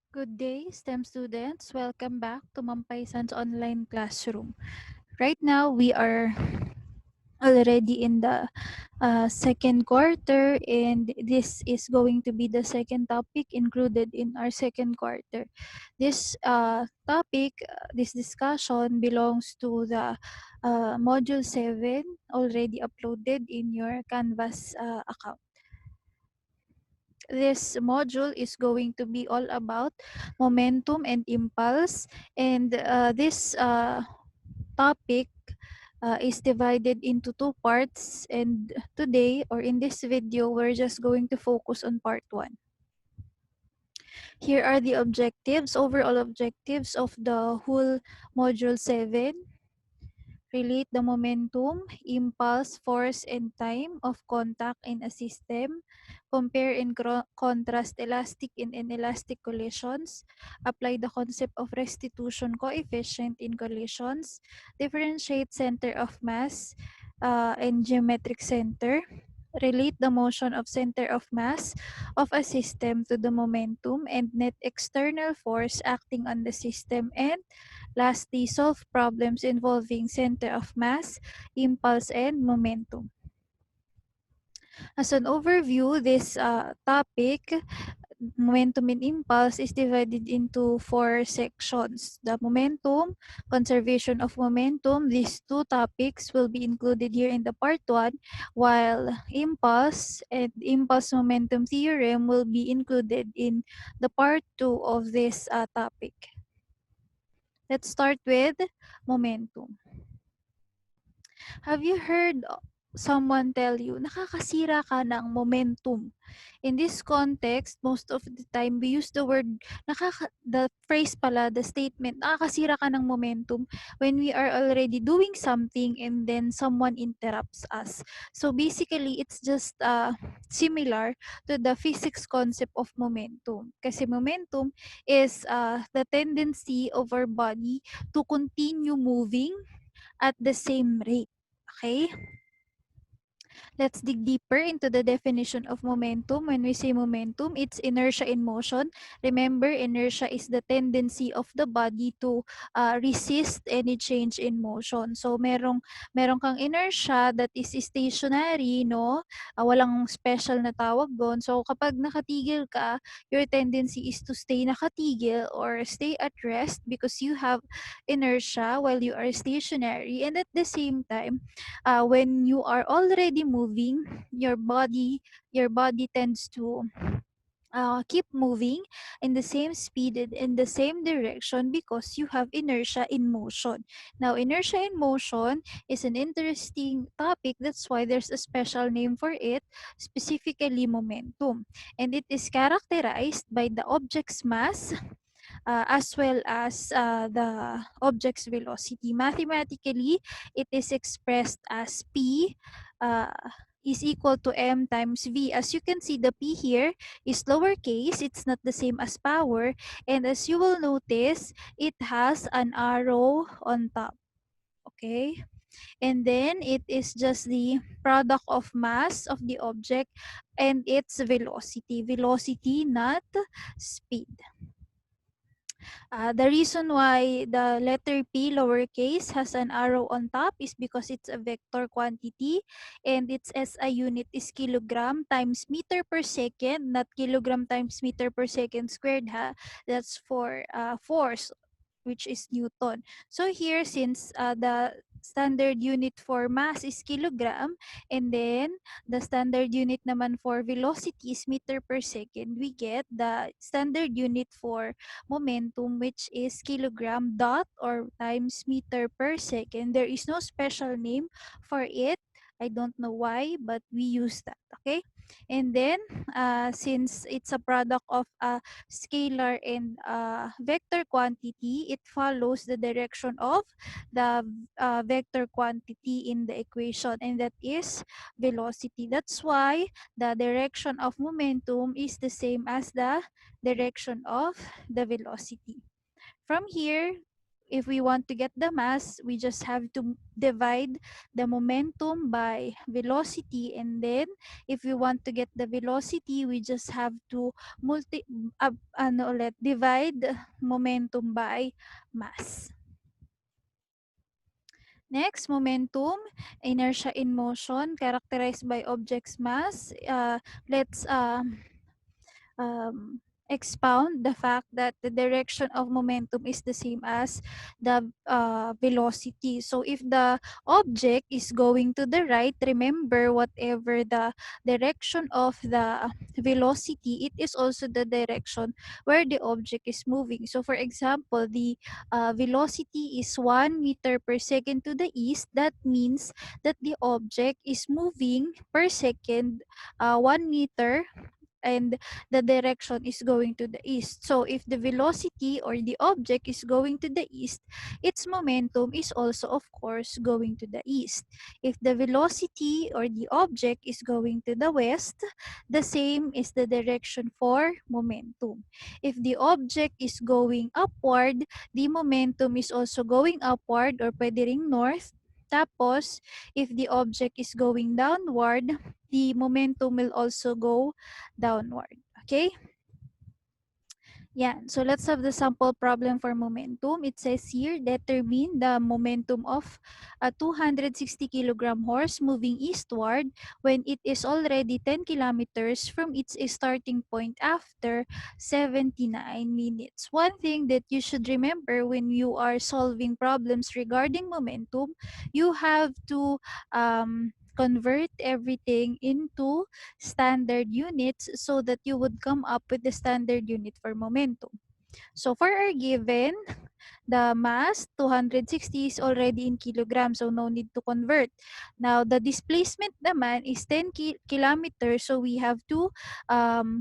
Good day, STEM students. Welcome back to Mampaisan's online classroom. Right now, we are already in the second quarter, and this is going to be the second topic included in our second quarter. This topic, this discussion belongs to the Module 7 already uploaded in your Canvas account. This module is going to be all about momentum and impulse, and this topic is divided into two parts, and today or in this video we're just going to focus on part 1. Here are the overall objectives of the whole module 7. Relate the momentum, impulse, force, and time of contact in a system. Compare and contrast elastic and inelastic collisions. Apply the concept of restitution coefficient in collisions. Differentiate center of mass and geometric center. Relate the motion of center of mass of a system to the momentum and net external force acting on the system. And lastly, solve problems involving center of mass, impulse, and momentum. As an overview, this topic, momentum and impulse, is divided into 4 sections. The momentum, conservation of momentum, these two topics will be included here in the part 1, while impulse and impulse momentum theorem will be included in the part 2 of this topic. Let's start with momentum. Have you heard someone tell you, nakakasira ka ng momentum? In this context, most of the time, we use the word, the phrase pala, the statement, nakakasira ka ng momentum when we are already doing something and then someone interrupts us. So basically, it's just similar to the physics concept of momentum. Kasi momentum is the tendency of our body to continue moving at the same rate. Okay? Let's dig deeper into the definition of momentum. When we say momentum, it's inertia in motion. Remember, inertia is the tendency of the body to resist any change in motion. So, merong kang inertia that is stationary, no? Walang special na tawag doon. So, kapag nakatigil ka, your tendency is to stay nakatigil or stay at rest because you have inertia while you are stationary. And at the same time, when you are already moving, your body tends to keep moving in the same speed and in the same direction because you have inertia in motion. Now, inertia in motion is an interesting topic. That's why there's a special name for it, specifically momentum. And it is characterized by the object's mass as well as the object's velocity. Mathematically, it is expressed as P uh, is equal to m times v. As you can see, the p here is lowercase. It's not the same as power. And as you will notice, it has an arrow on top. Okay? And then it is just the product of mass of the object and its velocity. Velocity, not speed. The reason why the letter P lowercase has an arrow on top is because it's a vector quantity and its SI unit is kilogram times meter per second, not kilogram times meter per second squared ha. That's for force, which is Newton. So here, since the standard unit for mass is kilogram, and then the standard unit naman for velocity is meter per second, we get the standard unit for momentum, which is kilogram dot or times meter per second. There is no special name for it. I don't know why, but we use that. Okay? And then, since it's a product of a scalar and vector quantity, it follows the direction of the vector quantity in the equation, and that is velocity. That's why the direction of momentum is the same as the direction of the velocity. From here, if we want to get the mass, we just have to divide the momentum by velocity, and then if we want to get the velocity, we just have to divide momentum by mass. Next, momentum, inertia in motion characterized by object's mass. Let's um, expound the fact that the direction of momentum is the same as the velocity. So if the object is going to the right, remember whatever the direction of the velocity, it is also the direction where the object is moving. So for example, the velocity is 1 meter per second to the east. That means that the object is moving per second 1 meter, and the direction is going to the east. So if the velocity or the object is going to the east, its momentum is also of course going to the east. If the velocity or the object is going to the west, the same is the direction for momentum. If the object is going upward, the momentum is also going upward, or pwede ring north. Tapos, if the object is going downward, the momentum will also go downward. Okay? Yeah, so let's have the sample problem for momentum. It says here, determine the momentum of a 260 kilogram horse moving eastward when it is already 10 kilometers from its starting point after 79 minutes. One thing that you should remember when you are solving problems regarding momentum, you have to convert everything into standard units so that you would come up with the standard unit for momentum. So for our given, the mass 260 is already in kilograms, so no need to convert. Now the displacement naman is 10 kilometers, so we have to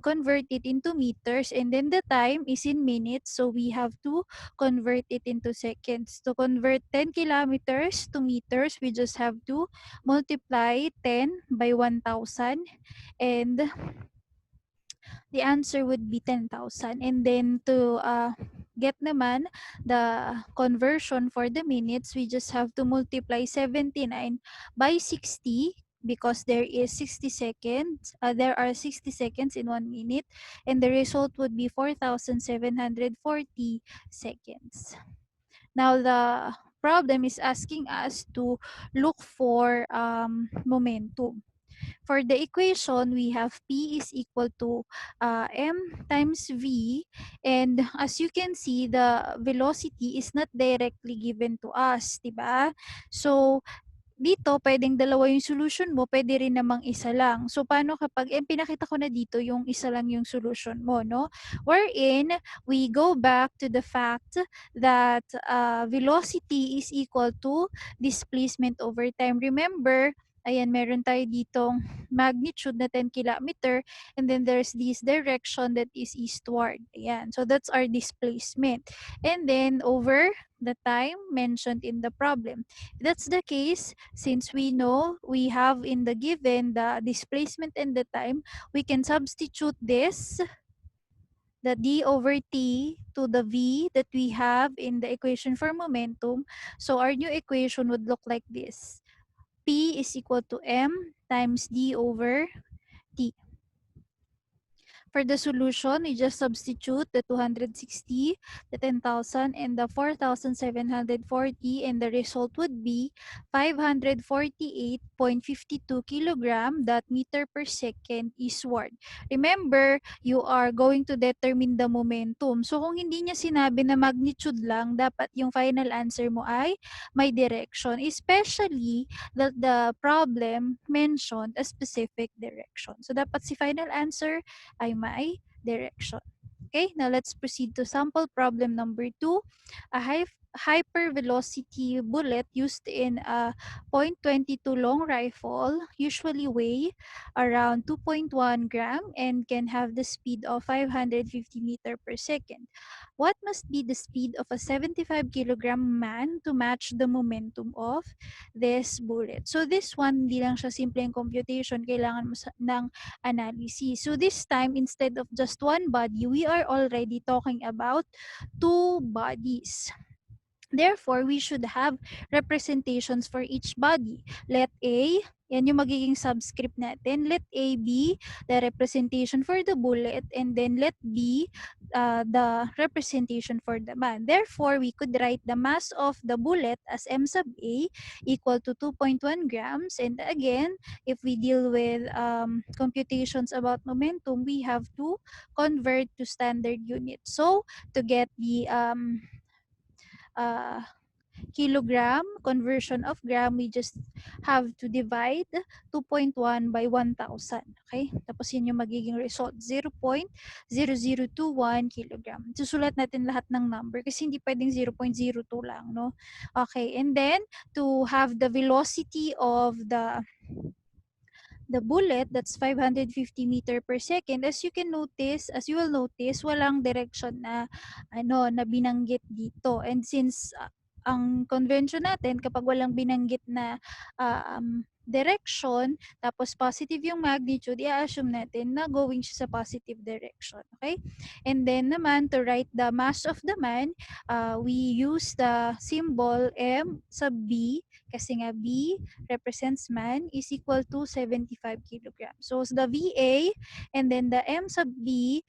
convert it into meters, and then the time is in minutes, so we have to convert it into seconds. To convert 10 kilometers to meters, we just have to multiply 10 by 1,000, and the answer would be 10,000. And then to get naman the conversion for the minutes, we just have to multiply 79 by 60, because there are 60 seconds in 1 minute, and the result would be 4,740 seconds. Now the problem is asking us to look for momentum. For the equation, we have P is equal to M times V. And as you can see, the velocity is not directly given to us, diba? So, dito pwedeng dalawa yung solution mo, pwede rin namang isa lang. So paano kapag pinakita ko na dito yung isa lang yung solution mo, no? Wherein we go back to the fact that velocity is equal to displacement over time. Remember, ayan, meron tayo ditong magnitude na 10 kilometer, and then there's this direction that is eastward. Ayan, so that's our displacement. And then over the time mentioned in the problem. If that's the case, since we know we have in the given the displacement and the time, we can substitute this, the d over t, to the v that we have in the equation for momentum. So our new equation would look like this. P is equal to m times d over t. For the solution, you just substitute the 260, the 10,000, and the 4,740, and the result would be 548.52 kilogram that meter per second eastward. Remember, you are going to determine the momentum. So kung hindi niya sinabi na magnitude lang, dapat yung final answer mo ay may direction, especially that the problem mentioned a specific direction. So dapat si final answer ay may direction. Okay, now let's proceed to sample problem number 2. A hypervelocity bullet used in a .22 long rifle usually weigh around 2.1 gram and can have the speed of 550 meter per second. What must be the speed of a 75 kilogram man to match the momentum of this bullet? So this one, hindi lang siya simpleng computation, kailangan mo ng analysis. So this time, instead of just one body, we are already talking about two bodies. Therefore, we should have representations for each body. Let A, yan yung magiging subscript natin. Let A be the representation for the bullet, and then let B the representation for the man. Therefore, we could write the mass of the bullet as M sub A equal to 2.1 grams. And again, if we deal with computations about momentum, we have to convert to standard units. So, to get the uh, kilogram conversion of gram, we just have to divide 2.1 by 1,000. Okay? Tapos yun yung magiging result, 0.0021 kilogram. Susulat natin lahat ng number kasi hindi pwedeng 0.02 lang, no? Okay, and then to have the velocity of the bullet, that's 550 meter per second. As you will notice, walang direction na na binanggit dito. And since ang convention natin, kapag walang binanggit na direction, tapos positive yung magnitude, i-assume natin na going siya sa positive direction. Okay? And then naman, to write the mass of the man, we use the symbol M sub B, kasi nga B represents man, is equal to 75 kilograms. So the VA and then the M sub B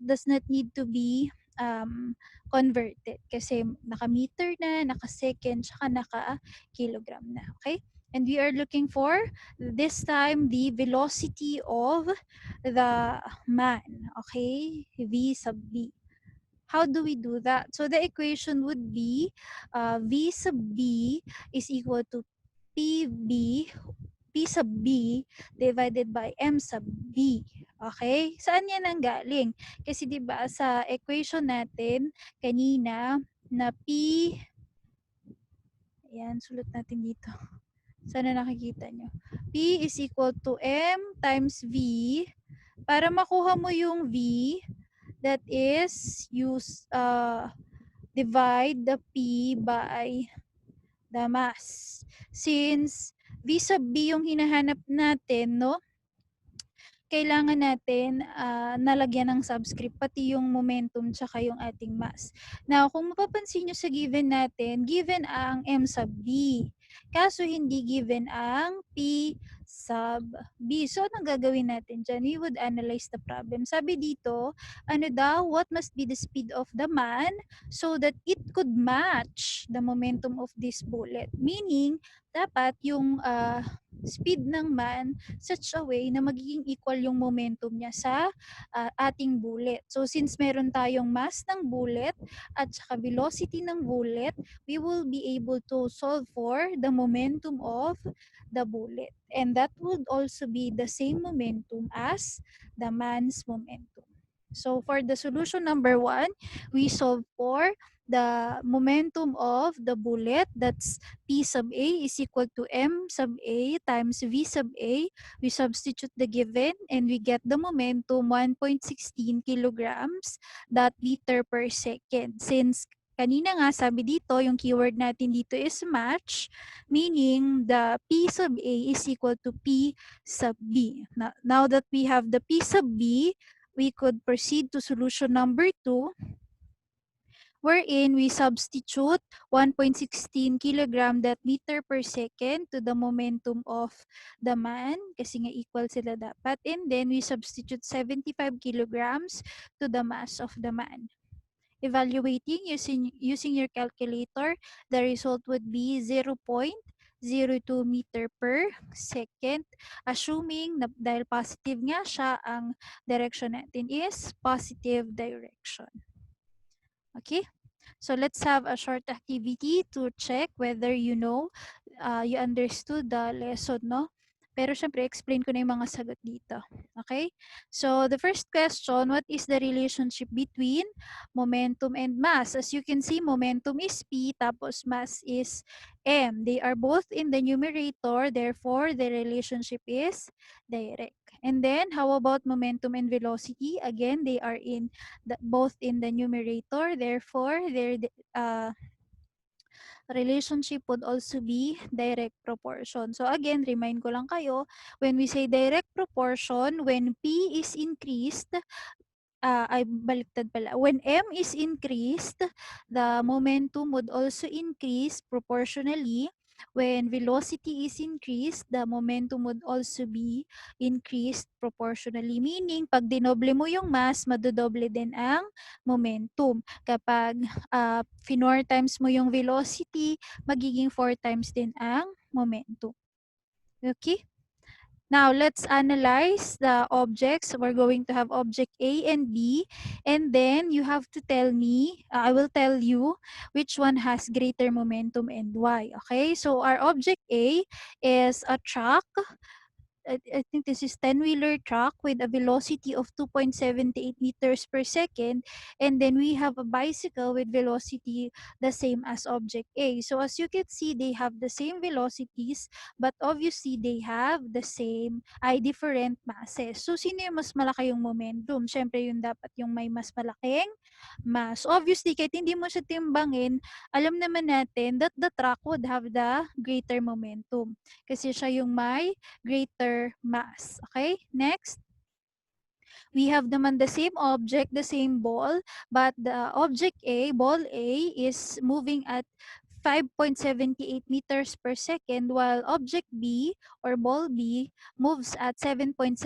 does not need to be converted kasi naka-meter na, naka-second, saka naka-kilogram na. Okay? And we are looking for this time the velocity of the man. Okay? V sub B. How do we do that? So the equation would be V sub B is equal to P sub B divided by M sub B. Okay? Saan yan ang galing? Kasi 'di ba sa equation natin kanina na P, ayan, sulat natin dito. Sana nakikita nyo. P is equal to M times V. Para makuha mo yung V, that is, divide the P by the mass. Since V sub B yung hinahanap natin, no? Kailangan natin nalagyan ng subscript pati yung momentum tsaka yung ating mass. Now, kung mapapansin nyo sa given natin, given ang M sub B. Kaso hindi given ang P sub B. So, anong gagawin natin dyan? We would analyze the problem. Sabi dito, what must be the speed of the man so that it could match the momentum of this bullet? Meaning, dapat yung speed ng man such a way na magiging equal yung momentum niya sa ating bullet. So since meron tayong mass ng bullet at saka velocity ng bullet, we will be able to solve for the momentum of the bullet. And that would also be the same momentum as the man's momentum. So for the solution number 1, we solve for the momentum of the bullet, that's P sub A is equal to M sub A times V sub A. We substitute the given and we get the momentum 1.16 kilograms that meter per second. Since kanina nga sabi dito, yung keyword natin dito is match, meaning the P sub A is equal to P sub B. Now that we have the P sub B, we could proceed to solution number 2, wherein we substitute 1.16 kilogram that meter per second to the momentum of the man, kasi nga equal sila dapat, and then we substitute 75 kilograms to the mass of the man. Evaluating using your calculator, the result would be 0.02 meter per second, assuming na dahil positive nga siya, ang direction natin is positive direction. Okay? So let's have a short activity to check whether you understood the lesson, no? Pero syempre, explain ko na yung mga sagot dito. Okay? So the first question, what is the relationship between momentum and mass? As you can see, momentum is P, tapos mass is M. They are both in the numerator, therefore the relationship is direct. And then, how about momentum and velocity? Again, they are both in the numerator, therefore their relationship would also be direct proportion. So again, remind ko lang kayo, when we say direct proportion, when P is increased, ay baliktad pala. When m is increased, the momentum would also increase proportionally. When velocity is increased, the momentum would also be increased proportionally. Meaning, pag dinoble mo yung mass, madodoble din ang momentum. Kapag 4 times mo yung velocity, magiging 4 times din ang momentum. Okay? Now, let's analyze the objects. We're going to have object A and B. And then, you have to tell me, I will tell you which one has greater momentum and why. Okay? So, our object A is a truck. I think this is 10-wheeler truck with a velocity of 2.78 meters per second. And then we have a bicycle with velocity the same as object A. So as you can see, they have the same velocities, but obviously they have the same, different masses. So sino yung mas malaki yung momentum? Syempre yung dapat yung may mas malaking mass. Obviously, kahit hindi mo siya timbangin, alam naman natin that the truck would have the greater momentum. Kasi siya yung may greater mass. Okay? Next, we have naman the same object, the same ball, but the object A, ball A, is moving at 5.78 meters per second, while object B or ball B moves at 7.78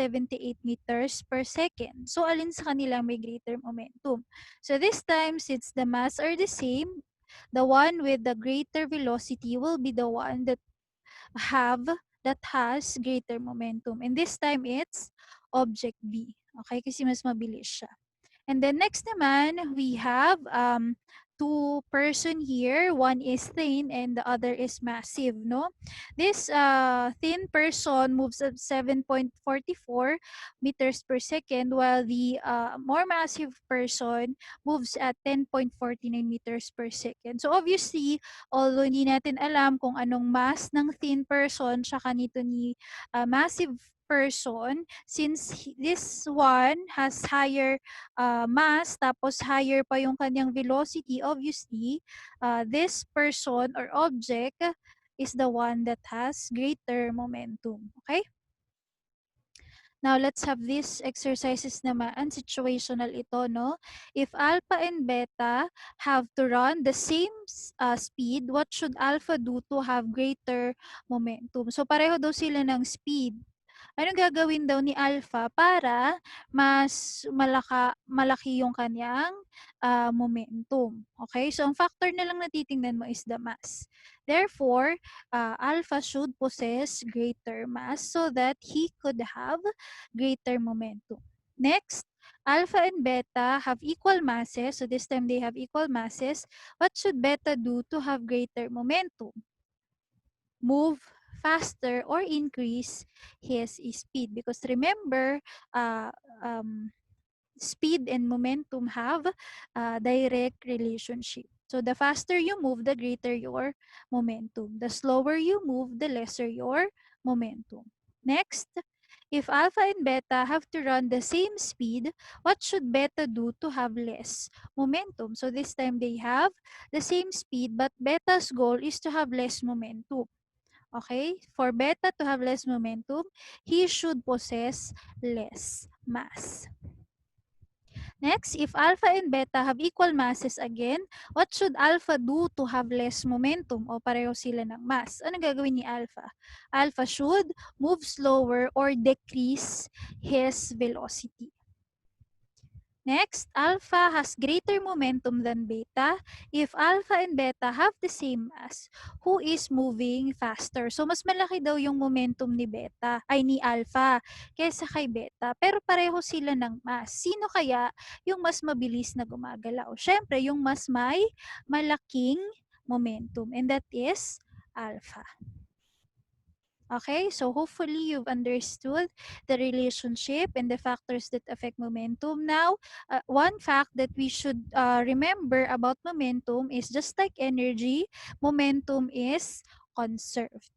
meters per second. So, alin sa kanila may greater momentum? So, this time, since the mass are the same, the one with the greater velocity will be the one have that has greater momentum. And this time, it's object B. Okay? Kasi mas mabilis siya. And then next naman, we have two person here. One is thin and the other is massive, no? This thin person moves at 7.44 meters per second, while the more massive person moves at 10.49 meters per second. So obviously, although hindi natin alam kung anong mass ng thin person tsaka nito ni massive person, since this one has higher mass, tapos higher pa yung kanyang velocity, obviously, this person or object is the one that has greater momentum. Okay? Now, let's have these exercises naman. Situational ito, no? If alpha and beta have to run the same speed, what should alpha do to have greater momentum? So, pareho daw sila ng speed. Anong gagawin daw ni Alpha para mas malaki yung kanyang momentum? Okay? So, ang factor na lang na titingnan mo is the mass. Therefore, Alpha should possess greater mass so that he could have greater momentum. Next, Alpha and Beta have equal masses. So, this time they have equal masses. What should Beta do to have greater momentum? Move faster or increase his speed, because remember, uh, um, speed and momentum have a direct relationship. So the faster you move, the greater your momentum. The slower you move, the lesser your momentum. Next, if alpha and beta have to run the same speed, what should beta do to have less momentum? So this time they have the same speed, but beta's goal is to have less momentum. Okay? For beta to have less momentum, he should possess less mass. Next, if alpha and beta have equal masses again, what should alpha do to have less momentum? O pareho sila ng mass. Ano gagawin ni alpha? Alpha should move slower or decrease his velocity. Next, alpha has greater momentum than beta. If alpha and beta have the same mass, who is moving faster? So, mas malaki daw yung momentum ni beta, ay ni alpha, kaysa kay beta. Pero pareho sila ng mass. Sino kaya yung mas mabilis na gumagalaw? Syempre, yung mas may malaking momentum. And that is alpha. Okay, so hopefully you've understood the relationship and the factors that affect momentum. Now, one fact that we should remember about momentum is just like energy, momentum is conserved.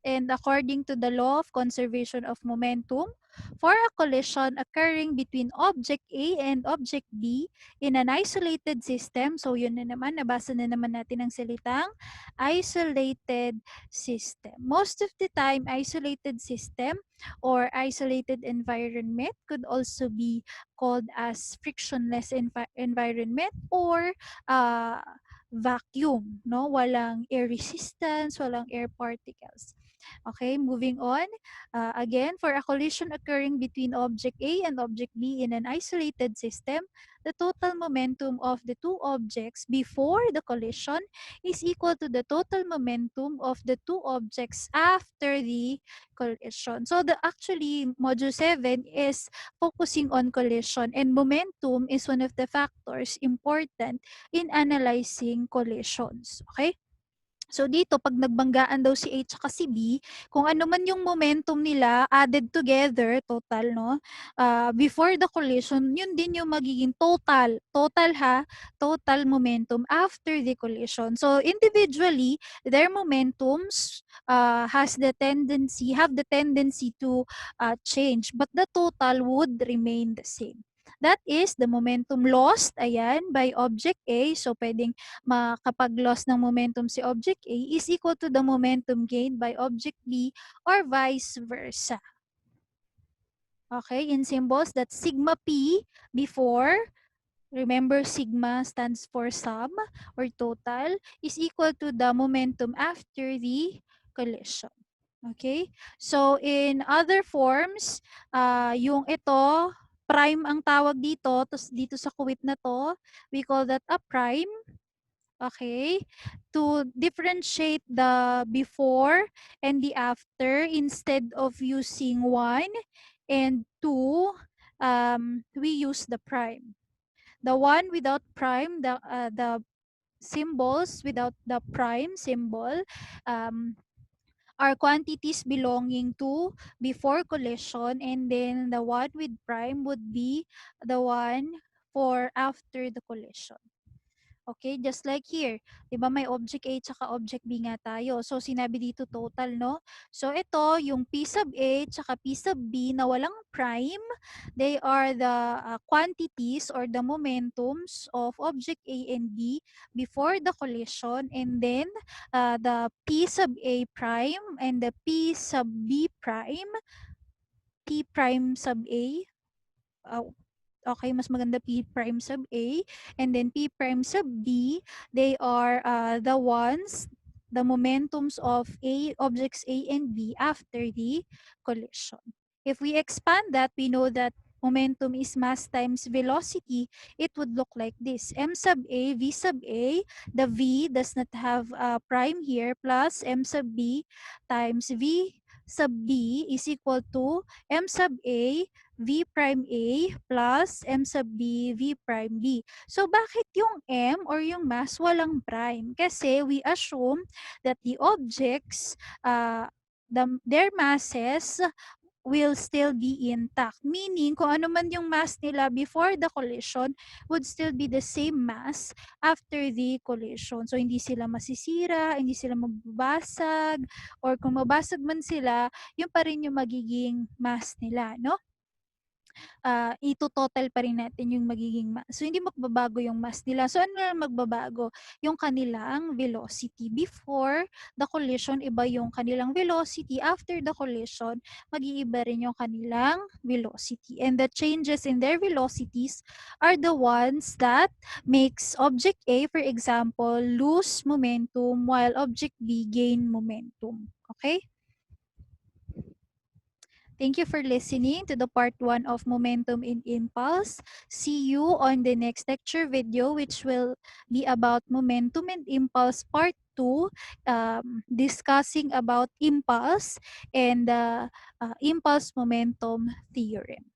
And according to the law of conservation of momentum, For a collision occurring between object A and object B in an isolated system, so yun na naman, nabasa na naman natin ang salitang isolated system. Most of the time, isolated system or isolated environment could also be called as frictionless environment or vacuum, no? Walang air resistance, walang air particles. Okay, moving on. Again, for a collision occurring between object A and object B in an isolated system, the total momentum of the two objects before the collision is equal to the total momentum of the two objects after the collision. So the actually module 7 is focusing on collision, and momentum is one of the factors important in analyzing collisions. Okay? So dito, pag nagbanggaan daw si A tsaka si B, kung ano man yung momentum nila added together, total, no? Before the collision, yun din yung magiging total. Total ha, total momentum after the collision. So individually, their momentums have the tendency to change, but the total would remain the same. That is the momentum lost, ayan, by object A. So pwedeng makapag-loss ng momentum si object A is equal to the momentum gained by object B or vice versa. Okay, in symbols, that's sigma P before, remember sigma stands for sum or total, is equal to the momentum after the collision. Okay? So, in other forms, yung ito, prime ang tawag dito, tapos dito sa kuwit na to, we call that a prime. Okay, to differentiate the before and the after, instead of using 1 and 2, we use the prime. The one without prime, the symbols without the prime symbol, are quantities belonging to before collision, and then the one with prime would be the one for after the collision. Okay, just like here, 'di ba may object A tsaka object B nga tayo. So sinabi dito total, no? So ito, yung P sub A tsaka P sub B na walang prime, they are the quantities or the momentums of object A and B before the collision, and then the P sub A prime and the P sub B prime, P prime sub A, okay, mas maganda P prime sub A, and then P prime sub B, they are the ones, the momentums of objects A and B after the collision. If we expand that, we know that momentum is mass times velocity. It would look like this: M sub A, V sub A, the V does not have a prime here, plus M sub B times V sub B is equal to M sub A V prime A plus M sub B V prime B. So bakit yung M or yung mass walang prime? Kasi we assume that the objects, their masses will still be intact. Meaning, kung ano man yung mass nila before the collision would still be the same mass after the collision. So, hindi sila masisira, hindi sila magbabasag, or kung mabasag man sila, yun pa rin yung magiging mass nila, no? Ito-total pa rin natin yung magiging mass. So, hindi magbabago yung mass nila. So, ano lang magbabago? Yung kanilang velocity. Before the collision, iba yung kanilang velocity. After the collision, mag-iiba rin yung kanilang velocity. And the changes in their velocities are the ones that makes object A, for example, lose momentum while object B gain momentum. Okay? Thank you for listening to the part 1 of Momentum in Impulse. See you on the next lecture video, which will be about Momentum and Impulse part 2, discussing about impulse and impulse momentum theorem.